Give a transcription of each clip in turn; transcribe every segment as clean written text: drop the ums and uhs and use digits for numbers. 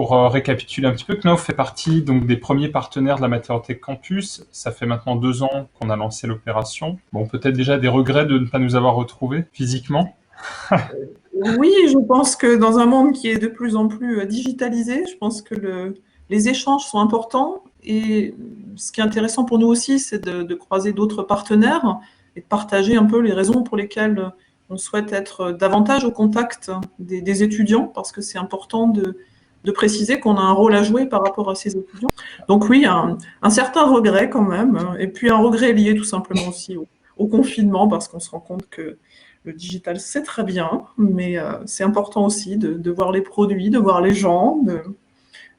Pour récapituler un petit peu, Knauf fait partie donc des premiers partenaires de la Matériauthèque Campus. Ça fait maintenant 2 ans qu'on a lancé l'opération. Bon, peut-être déjà des regrets de ne pas nous avoir retrouvés physiquement. Oui, je pense que dans un monde qui est de plus en plus digitalisé, je pense que les échanges sont importants. Et ce qui est intéressant pour nous aussi, c'est de croiser d'autres partenaires et de partager un peu les raisons pour lesquelles on souhaite être davantage au contact des étudiants, parce que c'est important de préciser qu'on a un rôle à jouer par rapport à ces étudiants. Donc oui, un certain regret quand même, et puis un regret lié tout simplement aussi au confinement, parce qu'on se rend compte que le digital, c'est très bien, mais c'est important aussi de voir les produits, de voir les gens,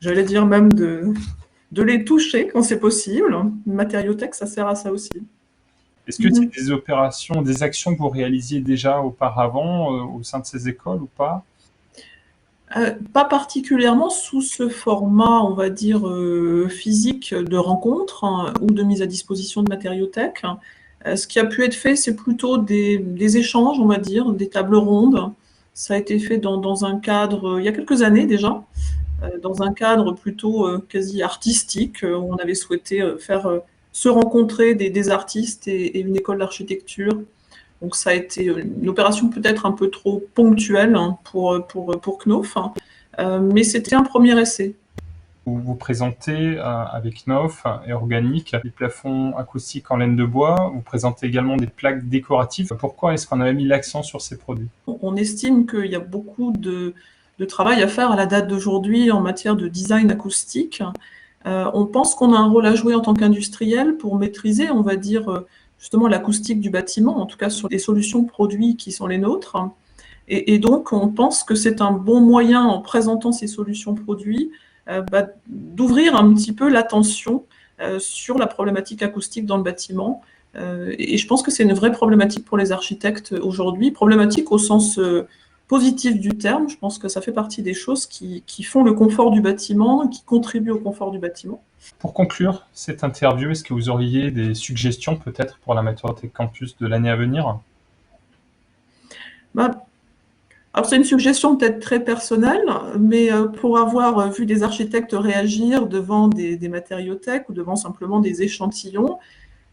j'allais dire même de les toucher quand c'est possible. Matériauthèque, ça sert à ça aussi. Est-ce que c'est des opérations, des actions que vous réalisiez déjà auparavant au sein de ces écoles ou pas? Pas particulièrement sous ce format, on va dire, physique de rencontre, hein, ou de mise à disposition de matériothèque. Ce qui a pu être fait, c'est plutôt des échanges, on va dire, des tables rondes. Ça a été fait dans un cadre, il y a quelques années déjà, dans un cadre plutôt quasi artistique, où on avait souhaité faire se rencontrer des artistes et une école d'architecture. Donc ça a été une opération peut-être un peu trop ponctuelle, hein, pour Knauf, hein. Mais c'était un premier essai. Vous présentez avec Knauf et Organique des plafonds acoustiques en laine de bois. Vous présentez également des plaques décoratives. Pourquoi est-ce qu'on avait mis l'accent sur ces produits? On estime qu'il y a beaucoup de travail à faire à la date d'aujourd'hui en matière de design acoustique. On pense qu'on a un rôle à jouer en tant qu'industriel pour maîtriser, on va dire, justement l'acoustique du bâtiment, en tout cas sur les solutions produits qui sont les nôtres. Et donc, on pense que c'est un bon moyen, en présentant ces solutions produits, d'ouvrir un petit peu l'attention sur la problématique acoustique dans le bâtiment. Et je pense que c'est une vraie problématique pour les architectes aujourd'hui, problématique au sens positif du terme. Je pense que ça fait partie des choses qui font le confort du bâtiment, qui contribuent au confort du bâtiment. Pour conclure cette interview, est-ce que vous auriez des suggestions peut-être pour la Matériauthèque Campus de l'année à venir? Bah, alors c'est une suggestion peut-être très personnelle, mais pour avoir vu des architectes réagir devant des matériothèques ou devant simplement des échantillons,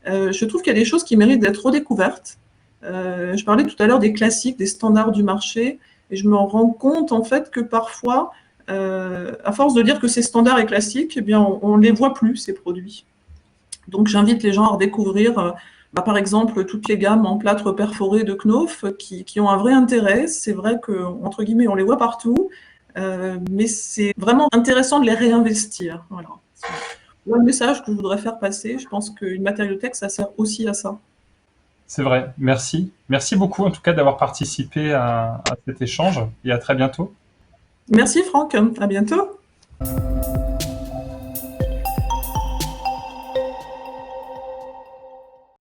je trouve qu'il y a des choses qui méritent d'être redécouvertes. Je parlais tout à l'heure des classiques, des standards du marché, et je me rends compte en fait que parfois, à force de dire que c'est standard et classique, eh bien, on ne les voit plus, ces produits. Donc j'invite les gens à redécouvrir, par exemple, toutes les gammes en plâtre perforé de Knauf qui ont un vrai intérêt. C'est vrai que, entre guillemets, on les voit partout, mais c'est vraiment intéressant de les réinvestir. Voilà. C'est le message que je voudrais faire passer. Je pense qu'une matériothèque, ça sert aussi à ça. C'est vrai, merci. Merci beaucoup en tout cas d'avoir participé à cet échange et à très bientôt. Merci Franck, à bientôt.